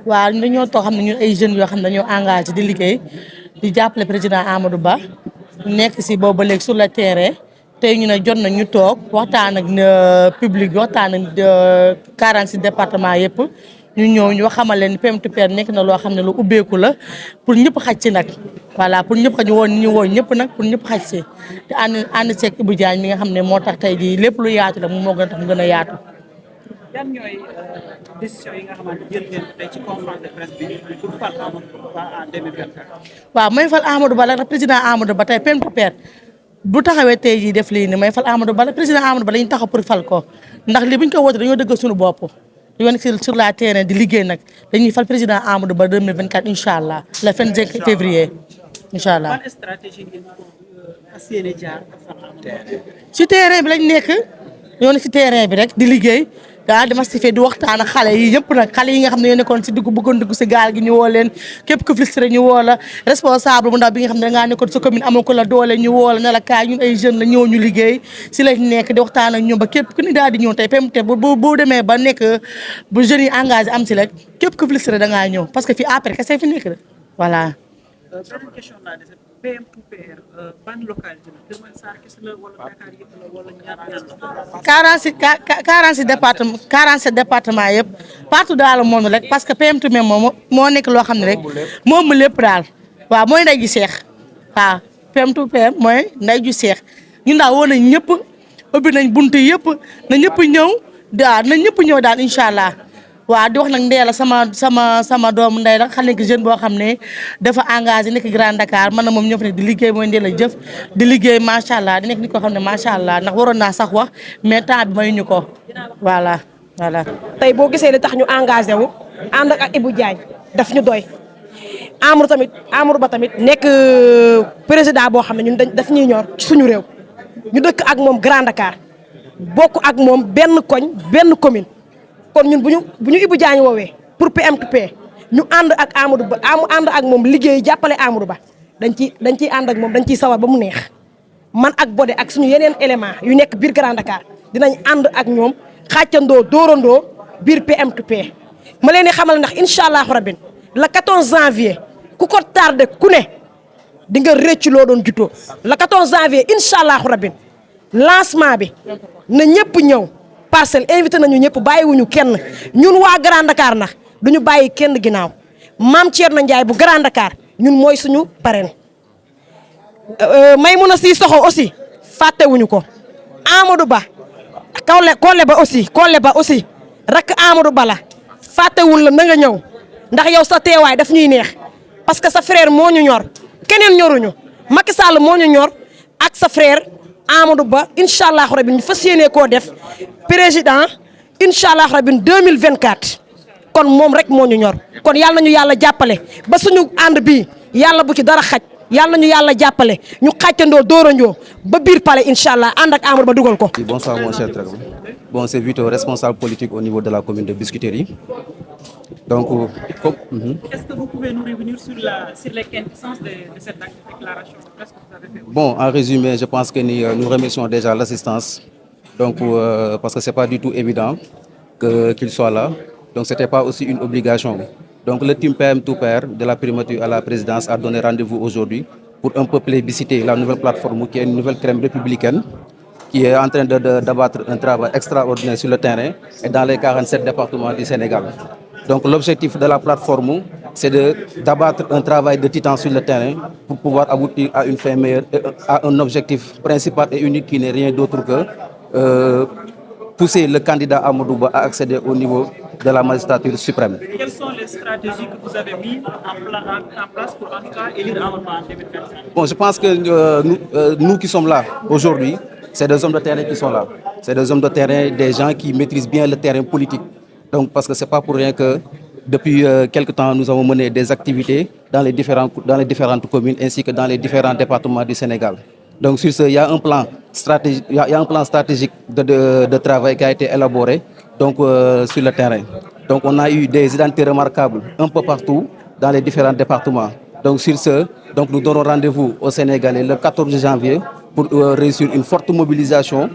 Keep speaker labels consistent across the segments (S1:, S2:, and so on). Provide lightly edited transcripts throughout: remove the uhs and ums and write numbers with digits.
S1: waaw dañoo toog xam ne ñun ay jeunes yoo xam ne dañoo engagé di liggéey di jàppale président Amadou Ba nekk si boobu ba léegi sur le terrain tey ñu ne jot na ñu toog waxtaan ak public waxtaan ak 46 départements yëpp ñu ñëw ñu xamal leen PM2PR nekk na loo xam ne lu ubbeeku la pour ñëpp xaj ci nag voilà pour ñëpp xaj woon ñu woo ñëpp nag pour ñëpp xaj si te ànd seeg Ibou Diagne mi nga xam ne moo tax tey jii lépp lu yaatu la moom moo gën a tax mu gën a yaatu.
S2: yan ñooy décision yi nga xamante jël ngeen tey ci conférence de presse bi pour fal Amadou Ba en 2024.
S1: waaw may fal Amadou Ba la président Amadou Ba tey PM2PR bu taxawee tey jii def lii nii may fal Amadou Ba la président Amadou Ba la ñu taxaw pour fal ko ndax lii bu ñu ko wootee dañoo dëggal suñu bopp dañoo nekk sur la terrain di liggéey nag dañuy fal président Amadou Ba 2024 incha allah le 25 février incha allah.
S2: ban stratégie ngeen ko fas yéene jaar
S1: ci terrain bi lañ nekk ñoo nekk ci terrain bi rek di liggéey. daa di mastifié di waxtaan ak xale yi yëpp nag xale yi nga xam ne ñoo nekkoon si dugg bëggoon dugg si gaal gi ñu woo leen képp ku frustré ñu woo la responsable bu ndaw bi nga xam ne dangaa nekkoon sa commune amoo ko la doole ñu woo la ne la kaay ñun ay jeunes la ñëw ñu liggéey si lañ nekk di waxtaan ak ñoom ba képp ku ne daal di ñëw tey PM2PR bu demee ba nekk bu jeunes yi engagé am si rek képp ku frustré dangaa ñëw parce que fii après kese fi nekk rek voilà.
S2: beneen question laa dese PM2PR ban localité la Kër Massar kese la wala Dakar yëpp la wala ñaar
S1: 47 départements yëpp partout dans le monde rek parce que PM2PR moom moo nekk loo xam ne rek moom mu lépp daal waaw mooy nday ju seex waaw PM2PR mooy nday ju seex ñun daal woo nañ ñëpp ubbi nañ buntu yëpp na ñëpp ñëw daal na ñëpp ñëw daal incha allah. waaw di wax nag Ndéla sama doomu ndey la xam nekk jeune boo xam ne dafa engagé nekk Grand Dakar man na moom ñoo fa nekk di liggéey mooy Ndéla jëf di liggéey macha allah di nekk nit koo xam ne macha allah ndax waroon naa sax wax mais temps bi mayuñu ko voilà.
S3: tey boo gisee li tax ñu engagé wu ànd ak Ibou Diagne daf ñu doy Amadou Ba tamit nekk président boo xam ne ñun daf ñuy ñor ci suñu réew ñu dëkk ak moom Grand Dakar bokk ak moom benn koñ benn commune. kon ñun bu ñu Ibou Diagne woowee pour PM2PR ñu ànd ak Amadou Ba ànd ak moom liggéey jàppale Amadou Ba dañ ciy ànd ak moom dañ ciy sawar ba mu neex man ak Bodé ak suñu yeneen élément yu nekk biir Grand Dakar dinañ ànd ak ñoom xàccandoo dóorandoo biir PM2PR ma leen di xamal ndax incha allahu rabin le 14 janvier ku ko tardé ku ne di nga rëcc loo doon juddoo le 14 janvier incha allahu rabin lancement bi na ñëpp ñëw. Parcelles invité nañu ñëpp bàyyiwuñu kenn ñun waa Grand Dakar nag duñu bàyyi kenn ginnaaw Mame Thierno Ndiaye bu Grand Dakar ñun mooy suñu parrain Maïmouna Sissoko aussi fàttewuñu ko Amadou Ba Kole Ba aussi rakk Amadou Ba la fàttewul la na nga ñëw ndax yow sa teewaay daf ñuy neex parce que sa frère moo ñu ñor keneen ñoruñu Macky Sall moo ñu ñor ak sa frère Amadou Ba incha allah rabi ñu fas yéene koo def président incha allah rabi 2024 kon moom rek moo ñu ñor kon yàlla nañu yàlla jàppale ba suñu ànd bii yàlla bu ci dara xaj yàlla nañu yàlla jàppale ñu xàccandoo dóorandoo ba biir palais incha allah ànd ak Amadou Ba dugal ko.
S4: Bonsoir mon cher Trégor. Bon, c'est Vito, responsable politique au niveau de la commune de Biscuiterie. Donc,
S2: est-ce que vous pouvez nous revenir sur les quintessences de cette déclaration que vous avez fait?
S4: Bon, en résumé, je pense que nous remercions déjà l'assistance. Donc, parce que c'est pas du tout évident qu'il soit là. Donc, c'était pas aussi une obligation. Donc, le team PM2PR de la primature à la présidence a donné rendez-vous aujourd'hui pour un peu plébisciter la nouvelle plateforme qui est une nouvelle crème républicaine qui est en train d'abattre un travail extraordinaire sur le terrain et dans les 47 départements du Sénégal. Donc l'objectif de la plateforme, c'est d'abattre un travail de titan sur le terrain pour pouvoir aboutir à une fin meilleure, à un objectif principal et unique qui n'est rien d'autre que pousser le candidat Amadou Ba à accéder au niveau de la magistrature suprême.
S2: Quelles sont les stratégies que vous avez mises en place pour en tout cas élire Amadou Ba en 2024?
S4: Bon, je pense que nous qui sommes là aujourd'hui, c'est des hommes de terrain qui sont là. C'est des hommes de terrain, des gens qui maîtrisent bien le terrain politique. Donc, parce que c'est pas pour rien que depuis quelque temps, nous avons mené des activités dans les différentes communes ainsi que dans les différents départements du Sénégal. Donc, sur ce, il y a un plan stratégique, de travail qui a été élaboré donc, sur le terrain. Donc, on a eu des identités remarquables un peu partout dans les différents départements. Donc, sur ce, donc, nous donnons rendez-vous au Sénégalais le 14 janvier pour réussir une forte mobilisation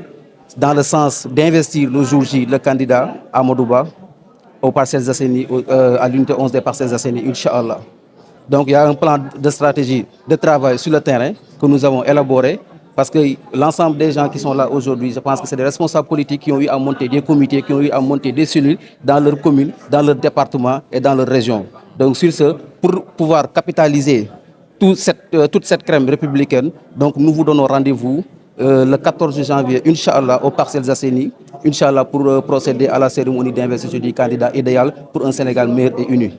S4: dans le sens d'investir le jour J le candidat Amadou Ba aux Parcelles Assainies, à l'unité 11 des Parcelles Assainies, Inch'Allah. Donc il y a un plan de stratégie de travail sur le terrain que nous avons élaboré parce que l'ensemble des gens qui sont là aujourd'hui, je pense que c'est des responsables politiques qui ont eu à monter des comités, qui ont eu à monter des cellules dans leurs communes, dans leurs départements et dans leurs régions. Donc sur ce, pour pouvoir capitaliser toute cette crème républicaine, donc nous vous donnons rendez-vous le 14 janvier, Inch'Allah, aux Parcelles Assainies, Inch'Allah, pour procéder à la cérémonie d'investiture du candidat idéal pour un Sénégal meilleur et uni.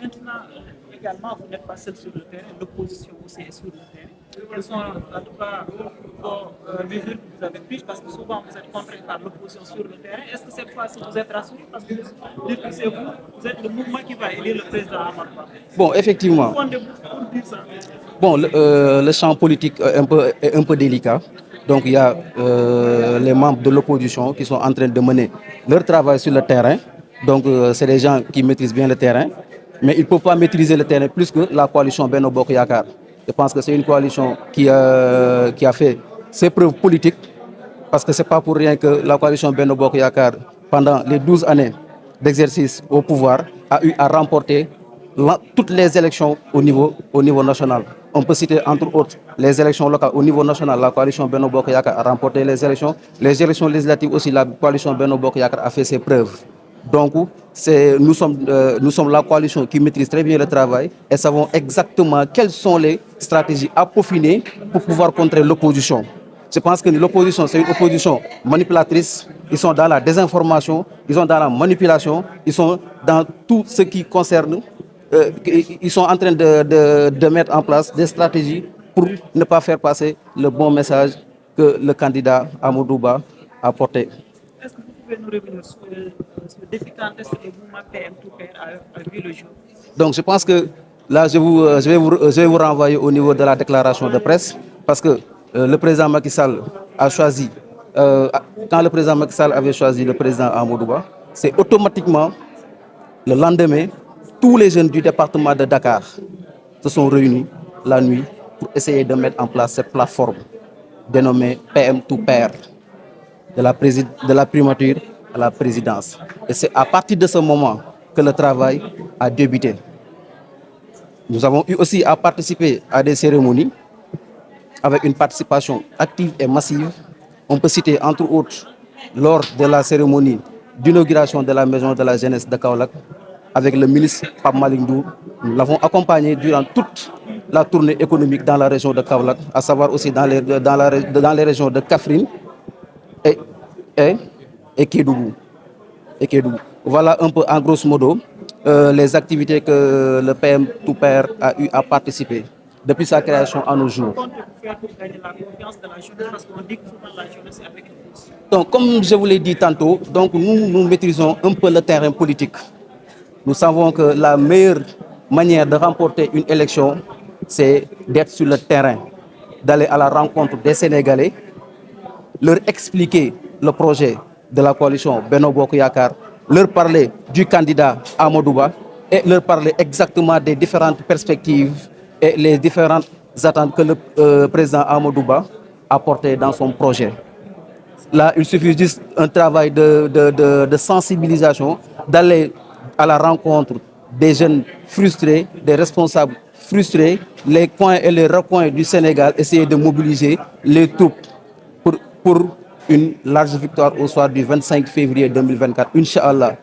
S2: Maintenant, également, vous n'êtes pas seul sur le terrain, l'opposition aussi est sur le terrain. Quelles sont en tout cas vos mesures que vous avez prises parce que souvent vous êtes contraints par l'opposition sur le terrain. Est-ce que cette fois-ci vous êtes rassurés parce que dire que c'est vous êtes le mouvement qui va élire le président Amadou Ba.
S4: Bon, effectivement.
S2: Pour dire ça.
S4: Bon, le champ politique est un peu délicat. Donc il y a les membres de l'opposition qui sont en train de mener leur travail sur le terrain. Donc c'est des gens qui maîtrisent bien le terrain. Mais ils ne peuvent pas maîtriser le terrain plus que la coalition Benno Bokk Yakaar. Je pense que c'est une coalition qui a fait ses preuves politiques. Parce que ce n'est pas pour rien que la coalition Benno Bokk Yakaar, pendant les 12 années d'exercice au pouvoir, a eu à remporter toutes les élections au niveau national. On peut citer entre autres les élections locales au niveau national. La coalition Benno Bokk Yakaar a remporté les élections. Les élections législatives aussi, la coalition Benno Bokk Yakaar a fait ses preuves. Donc, nous sommes la coalition qui maîtrise très bien le travail et savons exactement quelles sont les stratégies à peaufiner pour pouvoir contrer l'opposition. Je pense que l'opposition, c'est une opposition manipulatrice. Ils sont dans la désinformation, ils sont dans la manipulation, ils sont dans tout ce qui concerne. Ils sont en train de mettre en place des stratégies pour ne pas faire passer le bon message que le candidat Amadou Ba a porté.
S2: Est-ce que vous pouvez nous revenir sur le défi quand est-ce que le mouvement PM2PR a vu le jour?
S4: Donc je pense que là, je vais vous renvoyer au niveau de la déclaration de presse parce que le président Macky Sall a choisi, quand le président Macky Sall avait choisi le président Amadou Ba, c'est automatiquement le lendemain, tous les jeunes du département de Dakar se sont réunis la nuit pour essayer de mettre en place cette plateforme dénommée PM2PR, de la primature à la présidence. Et c'est à partir de ce moment que le travail a débuté. Nous avons eu aussi à participer à des cérémonies avec une participation active et massive. On peut citer entre autres lors de la cérémonie d'inauguration de la maison de la jeunesse de Kaolack avec le ministre Pape Malick Ndour. Nous l'avons accompagné durant toute la tournée économique dans la région de Kaolack, à savoir aussi dans les régions de Kaffrine et Kédougou. Voilà un peu en grosso modo les activités que le PM2PR a eu à participer depuis sa création à nos jours. Donc, comme je vous l'ai dit tantôt, donc nous maîtrisons un peu le terrain politique. Nous savons que la meilleure manière de remporter une élection, c'est d'être sur le terrain, d'aller à la rencontre des Sénégalais, leur expliquer le projet de la coalition Benno Bokk Yakaar, leur parler du candidat Amadou Ba et leur parler exactement des différentes perspectives et les différentes attentes que le président Amadou Ba a portées dans son projet. Là, il suffit juste un travail de sensibilisation, d'aller à la rencontre des jeunes frustrés, des responsables frustrés, les coins et les recoins du Sénégal, essayer de mobiliser les troupes pour une large victoire au soir du 25 février 2024, Inch'Allah.